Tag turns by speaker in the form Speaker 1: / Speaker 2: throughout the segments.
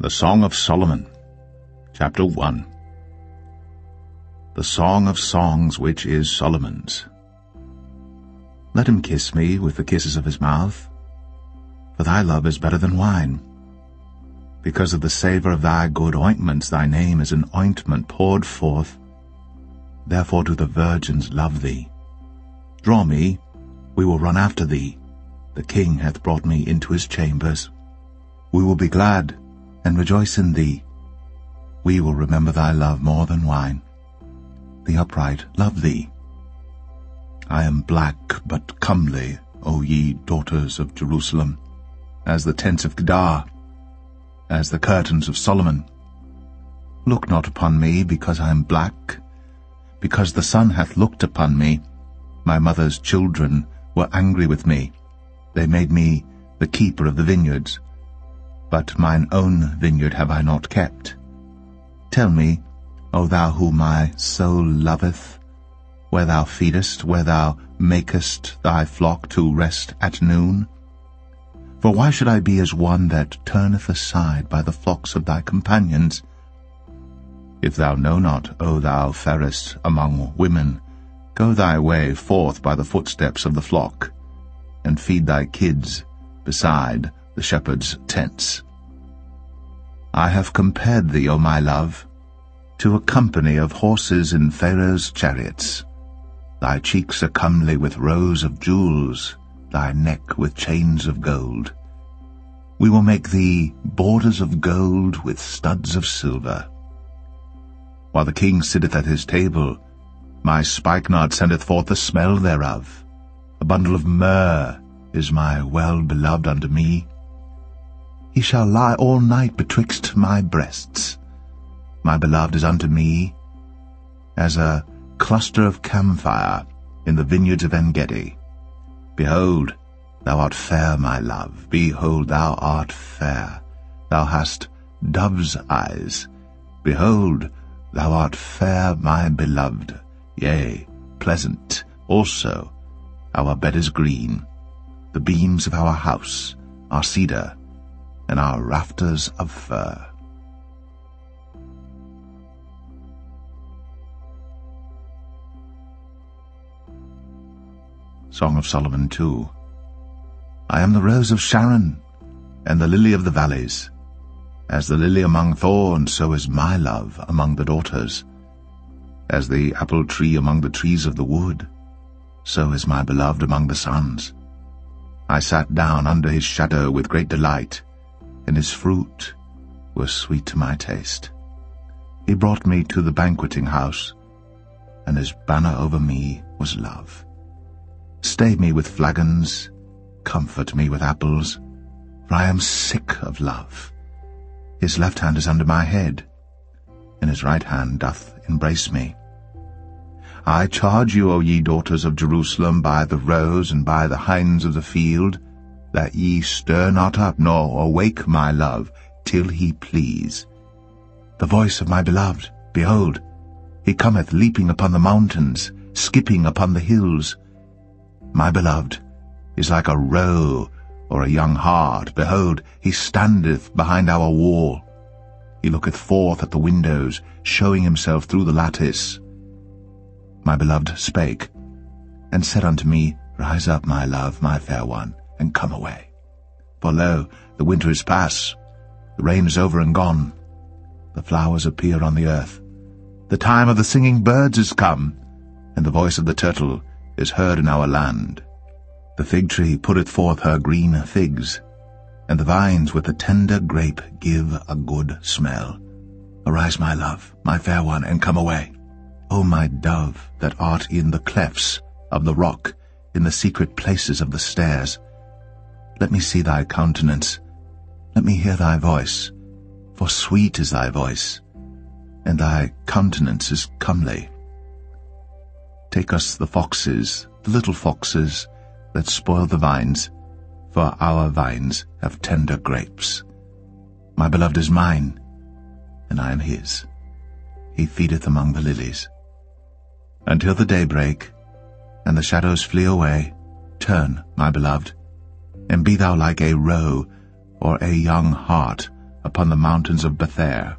Speaker 1: The Song of Solomon, Chapter 1. The Song of Songs which is Solomon's. Let him kiss me with the kisses of his mouth, for thy love is better than wine. Because of the savour of thy good ointments, thy name is an ointment poured forth. Therefore do the virgins love thee. Draw me, we will run after thee. The king hath brought me into his chambers. We will be glad and rejoice in thee. We will remember thy love more than wine. The upright love thee. I am black but comely, O ye daughters of Jerusalem, as the tents of Kedar, as the curtains of Solomon. Look not upon me because I am black, because the sun hath looked upon me. My mother's children were angry with me. They made me the keeper of the vineyards. But mine own vineyard have I not kept. Tell me, O thou whom my soul loveth, where thou feedest, where thou makest thy flock to rest at noon? For why should I be as one that turneth aside by the flocks of thy companions? If thou know not, O thou fairest among women, go thy way forth by the footsteps of the flock, and feed thy kids beside the shepherds' tents. I have compared thee, O my love, to a company of horses in Pharaoh's chariots. Thy cheeks are comely with rows of jewels, thy neck with chains of gold. We will make thee borders of gold with studs of silver. While the king sitteth at his table, my spikenard sendeth forth the smell thereof. A bundle of myrrh is my well-beloved unto me. He shall lie all night betwixt my breasts. My beloved is unto me as a cluster of camphire in the vineyards of En-gedi. Behold, thou art fair, my love. Behold, thou art fair. Thou hast dove's eyes. Behold, thou art fair, my beloved. Yea, pleasant also. Our bed is green. The beams of our house are cedar, and our rafters of fir. Song of Solomon 2. I am the rose of Sharon, and the lily of the valleys. As the lily among thorns, so is my love among the daughters. As the apple tree among the trees of the wood, so is my beloved among the sons. I sat down under his shadow with great delight, and his fruit was sweet to my taste. He brought me to the banqueting house, and his banner over me was love. Stay me with flagons, comfort me with apples, for I am sick of love. His left hand is under my head, and his right hand doth embrace me. I charge you, O ye daughters of Jerusalem, by the roes and by the hinds of the field, that ye stir not up, nor awake my love, till he please. The voice of my beloved, behold, he cometh leaping upon the mountains, skipping upon the hills. My beloved is like a roe or a young hart. Behold, he standeth behind our wall. He looketh forth at the windows, showing himself through the lattice. My beloved spake, and said unto me, Rise up, my love, my fair one, and come away. For lo, the winter is past, the rain is over and gone. The flowers appear on the earth. The time of the singing birds is come, and the voice of the turtle is heard in our land. The fig tree putteth forth her green figs, and the vines with the tender grape give a good smell. Arise, my love, my fair one, and come away. O my dove, that art in the clefts of the rock, in the secret places of the stairs, let me see thy countenance, let me hear thy voice, for sweet is thy voice, and thy countenance is comely. Take us the foxes, the little foxes, that spoil the vines, for our vines have tender grapes. My beloved is mine, and I am his. He feedeth among the lilies. Until the day break, and the shadows flee away, turn, my beloved, and be thou like a roe or a young hart upon the mountains of Bether.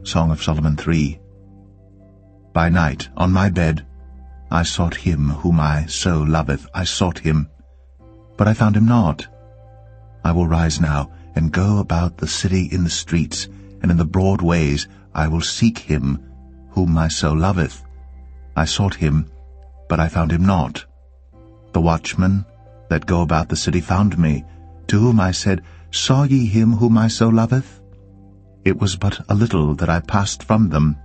Speaker 1: Song of Solomon 3. By night, on my bed, I sought him whom my soul loveth. I sought him, but I found him not. I will rise now, and go about the city in the streets, and in the broad ways I will seek him whom my soul loveth. I sought him, but I found him not. The watchmen that go about the city found me, to whom I said, Saw ye him whom my soul loveth? It was but a little that I passed from them,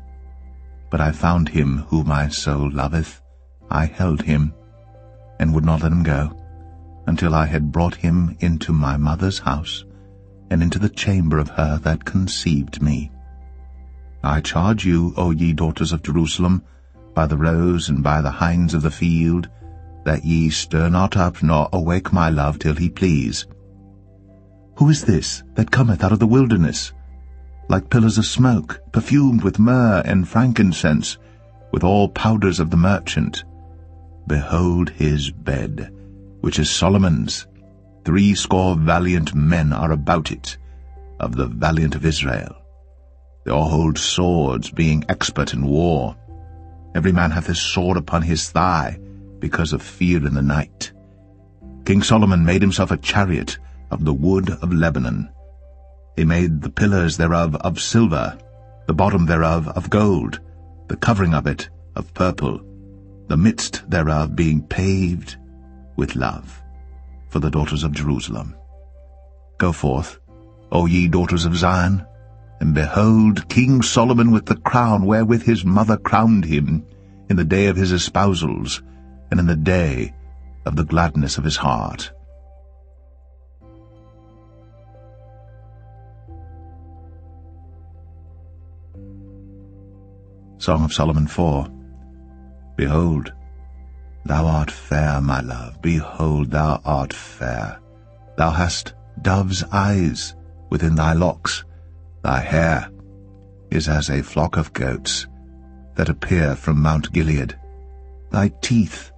Speaker 1: but I found him whom my soul loveth. I held him, and would not let him go, until I had brought him into my mother's house, and into the chamber of her that conceived me. I charge you, O ye daughters of Jerusalem, by the roes and by the hinds of the field, that ye stir not up nor awake my love till he please. Who is this that cometh out of the wilderness, like pillars of smoke, perfumed with myrrh and frankincense, with all powders of the merchant? Behold his bed, which is Solomon's. 80 valiant men are about it, of the valiant of Israel. They all hold swords, being expert in war. Every man hath his sword upon his thigh, because of fear in the night. King Solomon made himself a chariot of the wood of Lebanon. He made the pillars thereof of silver, the bottom thereof of gold, the covering of it of purple, the midst thereof being paved with love, for the daughters of Jerusalem. Go forth, O ye daughters of Zion, and behold King Solomon with the crown wherewith his mother crowned him, in the day of his espousals, and in the day of the gladness of his heart. Song of Solomon 4. Behold, thou art fair, my love, behold, thou art fair. Thou hast dove's eyes within thy locks. Thy hair is as a flock of goats that appear from Mount Gilead. Thy teeth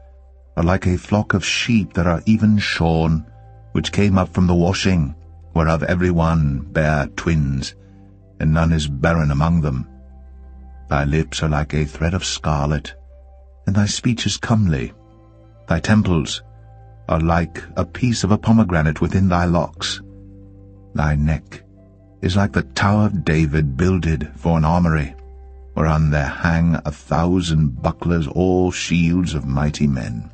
Speaker 1: are like a flock of sheep that are even shorn, which came up from the washing, whereof every one bare twins, and none is barren among them. Thy lips are like a thread of scarlet, and thy speech is comely. Thy temples are like a piece of a pomegranate within thy locks. Thy neck is like the tower of David builded for an armory, whereon there hang 1,000 bucklers, all shields of mighty men.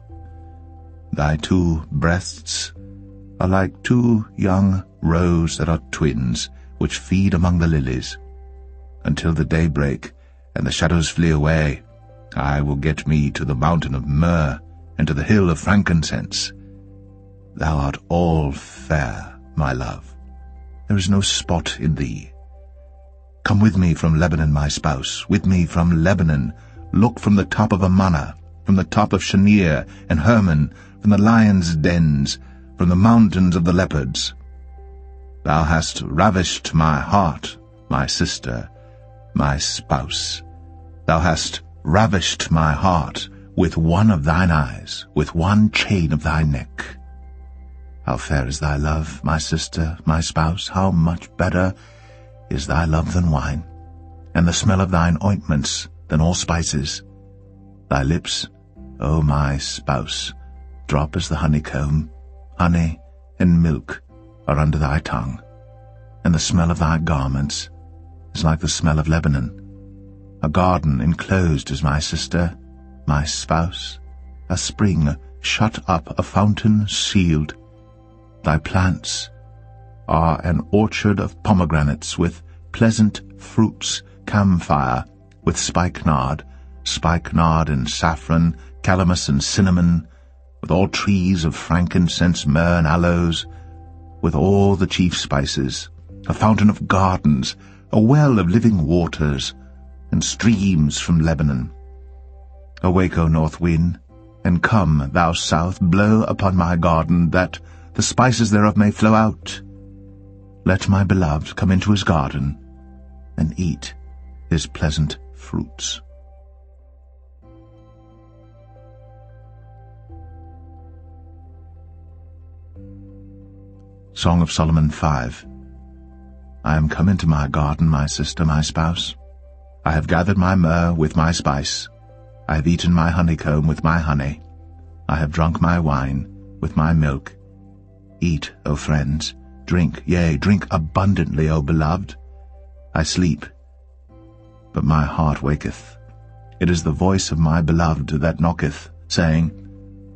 Speaker 1: Thy 2 breasts are like 2 young roes that are twins, which feed among the lilies. Until the day break, and the shadows flee away, I will get me to the mountain of myrrh, and to the hill of frankincense. Thou art all fair, my love. There is no spot in thee. Come with me from Lebanon, my spouse, with me from Lebanon. Look from the top of Amana, from the top of Shanir and Hermon, from the lions' dens, from the mountains of the leopards. Thou hast ravished my heart, my sister, my spouse. Thou hast ravished my heart with one of thine eyes, with one chain of thy neck. How fair is thy love, my sister, my spouse, how much better is thy love than wine, and the smell of thine ointments than all spices. Thy lips, O my spouse, drop as the honeycomb. Honey and milk are under thy tongue, and the smell of thy garments is like the smell of Lebanon. A garden enclosed is my sister, my spouse, a spring shut up, a fountain sealed. Thy plants are an orchard of pomegranates with pleasant fruits, camphire with spikenard and saffron, calamus and cinnamon, with all trees of frankincense, myrrh and aloes, with all the chief spices, a fountain of gardens, a well of living waters, and streams from Lebanon. Awake, O north wind, and come, thou south, blow upon my garden, that the spices thereof may flow out. Let my beloved come into his garden, and eat his pleasant fruits. Song of Solomon 5. I am come into my garden, my sister, my spouse. I have gathered my myrrh with my spice. I have eaten my honeycomb with my honey. I have drunk my wine with my milk. Eat, O friends, drink, yea, drink abundantly, O beloved. I sleep, but my heart waketh. It is the voice of my beloved that knocketh, saying,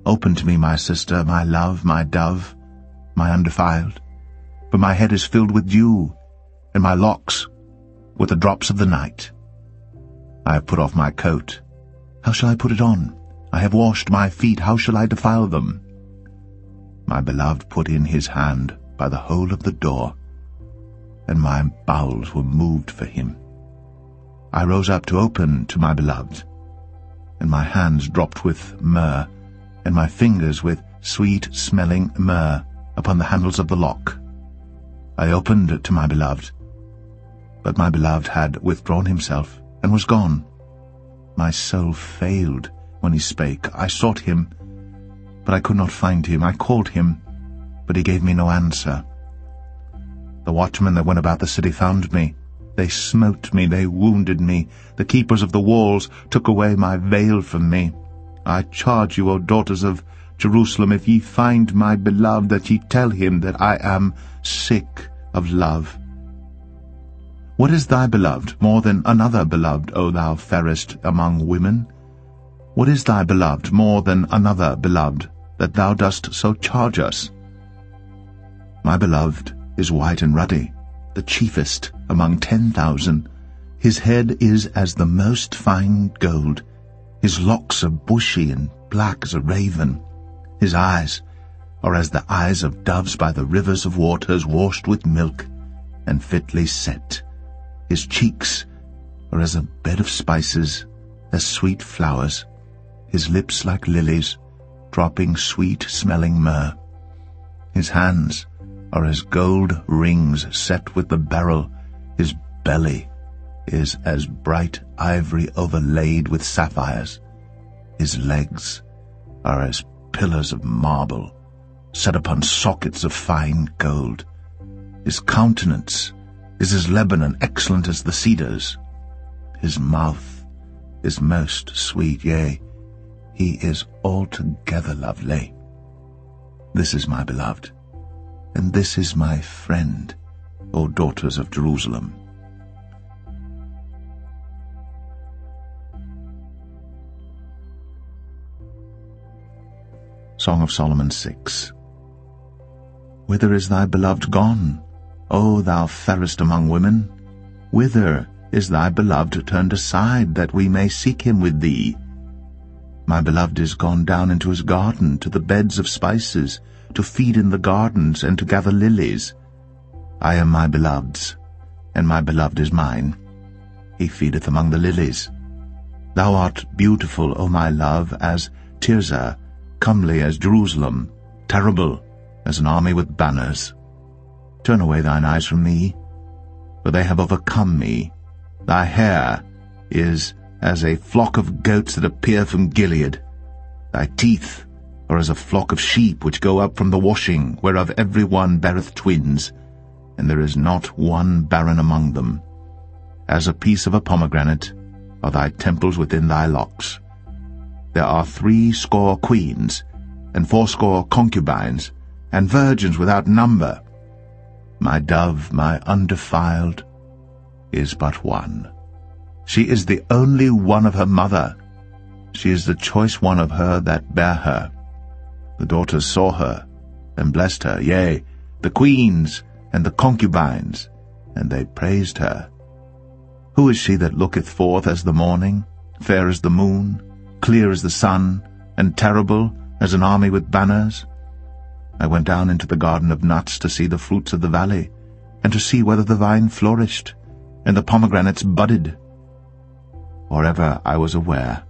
Speaker 1: Open to me, my sister, my love, my dove, my undefiled. For my head is filled with dew, and my locks with the drops of the night. I have put off my coat. How shall I put it on? I have washed my feet. How shall I defile them? My beloved put in his hand by the hole of the door, and my bowels were moved for him. I rose up to open to my beloved, and my hands dropped with myrrh, and my fingers with sweet-smelling myrrh upon the handles of the lock. I opened to my beloved, but my beloved had withdrawn himself, and was gone. My soul failed when he spake. I sought him, but I could not find him. I called him, but he gave me no answer. The watchmen that went about the city found me. They smote me, they wounded me. The keepers of the walls took away my veil from me. I charge you, O daughters of Jerusalem, if ye find my beloved, that ye tell him that I am sick of love. What is thy beloved more than another beloved, O thou fairest among women? What is thy beloved more than another beloved, that thou dost so charge us? My beloved is white and ruddy, the chiefest among 10,000. His head is as the most fine gold. His locks are bushy and black as a raven. His eyes are as the eyes of doves by the rivers of waters, washed with milk and fitly set. His cheeks are as a bed of spices, as sweet flowers. His lips like lilies, dropping sweet-smelling myrrh. His hands are as gold rings set with the beryl. His belly is as bright ivory overlaid with sapphires. His legs are as pillars of marble, set upon sockets of fine gold. His countenance is as Lebanon, excellent as the cedars. His mouth is most sweet, yea, he is altogether lovely. This is my beloved, and this is my friend, O daughters of Jerusalem. Song of Solomon 6. Whither is thy beloved gone, O thou fairest among women? Whither is thy beloved turned aside, that we may seek him with thee? My beloved is gone down into his garden, to the beds of spices, to feed in the gardens, and to gather lilies. I am my beloved's, and my beloved is mine. He feedeth among the lilies. Thou art beautiful, O my love, as Tirzah, comely as Jerusalem, terrible as an army with banners. Turn away thine eyes from me, for they have overcome me. Thy hair is as a flock of goats that appear from Gilead. Thy teeth are as a flock of sheep which go up from the washing, whereof every one beareth twins, and there is not one barren among them. As a piece of a pomegranate are thy temples within thy locks. There are 80 queens, and 80 concubines, and virgins without number. My dove, my undefiled, is but one. She is the only one of her mother. She is the choice one of her that bare her. The daughters saw her, and blessed her, yea, the queens and the concubines, and they praised her. Who is she that looketh forth as the morning, fair as the moon, clear as the sun, and terrible as an army with banners? I went down into the garden of nuts to see the fruits of the valley, and to see whether the vine flourished, and the pomegranates budded. Or ever I was aware,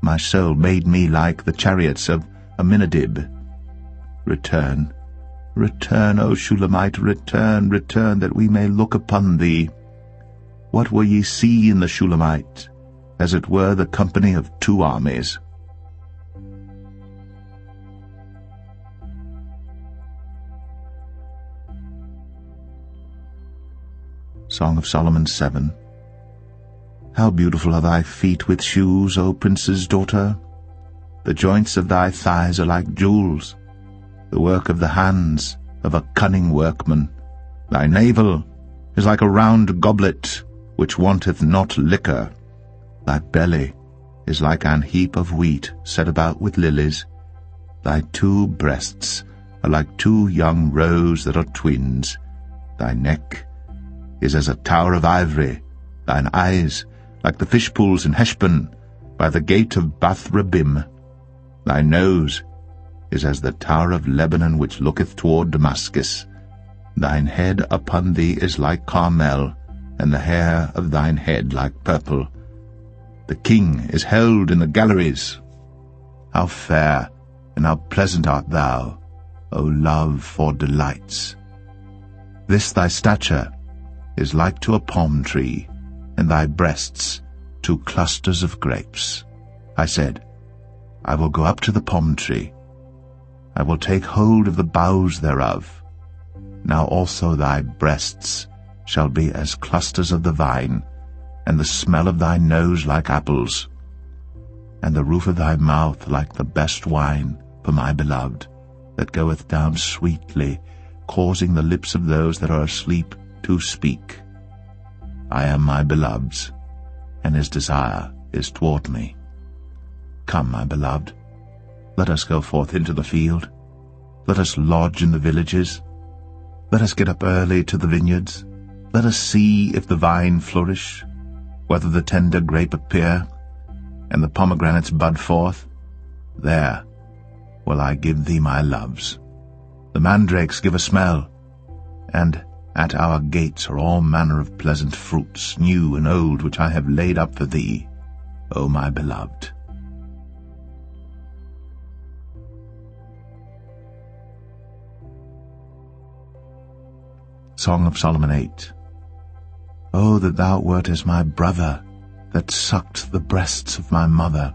Speaker 1: my soul made me like the chariots of Aminadab. Return, return, O Shulamite, return, return, that we may look upon thee. What will ye see in the Shulamite? As it were the company of 2 armies. Song of Solomon 7. How beautiful are thy feet with shoes, O prince's daughter! The joints of thy thighs are like jewels, the work of the hands of a cunning workman. Thy navel is like a round goblet, which wanteth not liquor. Thy belly is like an heap of wheat set about with lilies. Thy 2 breasts are like 2 young roes that are twins. Thy neck is as a tower of ivory, thine eyes like the fish pools in Heshbon, by the gate of Bath-rabbim. Thy nose is as the tower of Lebanon which looketh toward Damascus. Thine head upon thee is like Carmel, and the hair of thine head like purple. The king is held in the galleries. How fair and how pleasant art thou, O love for delights! This thy stature is like to a palm tree, and thy breasts to clusters of grapes. I said, I will go up to the palm tree. I will take hold of the boughs thereof. Now also thy breasts shall be as clusters of the vine, and the smell of thy nose like apples, and the roof of thy mouth like the best wine for my beloved, that goeth down sweetly, causing the lips of those that are asleep to speak. I am my beloved's, and his desire is toward me. Come, my beloved, let us go forth into the field. Let us lodge in the villages. Let us get up early to the vineyards. Let us see if the vine flourish, whether the tender grape appear, and the pomegranates bud forth. There will I give thee my loves. The mandrakes give a smell, and at our gates are all manner of pleasant fruits, new and old, which I have laid up for thee, O my beloved. Song of Solomon 8. O that thou wert as my brother, that sucked the breasts of my mother!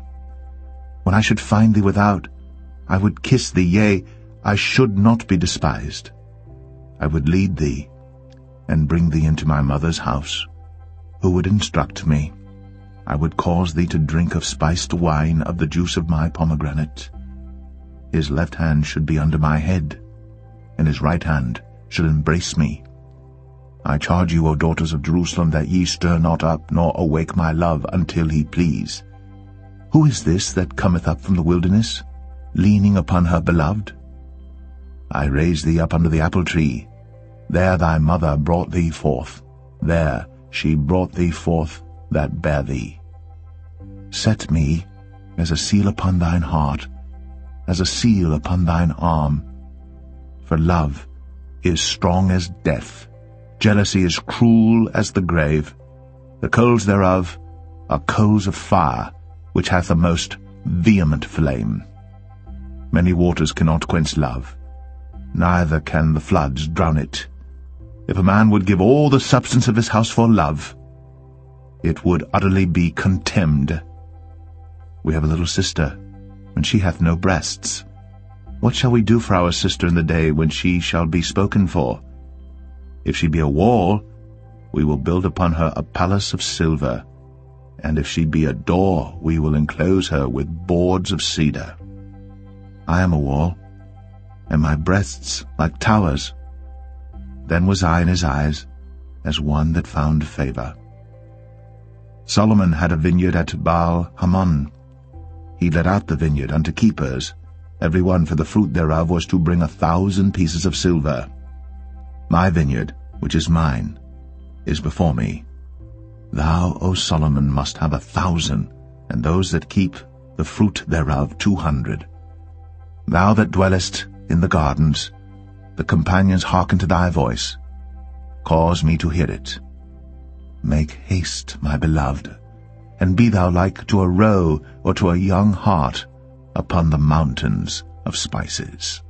Speaker 1: When I should find thee without, I would kiss thee, yea, I should not be despised. I would lead thee, and bring thee into my mother's house. Who would instruct me? I would cause thee to drink of spiced wine, of the juice of my pomegranate. His left hand should be under my head, and his right hand should embrace me. I charge you, O daughters of Jerusalem, that ye stir not up, nor awake my love, until he please. Who is this that cometh up from the wilderness, leaning upon her beloved? I raise thee up under the apple tree. There thy mother brought thee forth. There she brought thee forth that bare thee. Set me as a seal upon thine heart, as a seal upon thine arm. For love is strong as death, jealousy is cruel as the grave. The coals thereof are coals of fire, which hath a most vehement flame. Many waters cannot quench love, neither can the floods drown it. If a man would give all the substance of his house for love, it would utterly be contemned. We have a little sister, and she hath no breasts. What shall we do for our sister in the day when she shall be spoken for? If she be a wall, we will build upon her a palace of silver, and if she be a door, we will enclose her with boards of cedar. I am a wall, and my breasts like towers. Then was I in his eyes as one that found favor. Solomon had a vineyard at Baal-Hamon. He let out the vineyard unto keepers. Every one for the fruit thereof was to bring 1,000 pieces of silver. My vineyard, which is mine, is before me. Thou, O Solomon, must have 1,000, and those that keep the fruit thereof 200. Thou that dwellest in the gardens, the companions hearken to thy voice. Cause me to hear it. Make haste, my beloved, and be thou like to a roe or to a young hart upon the mountains of spices.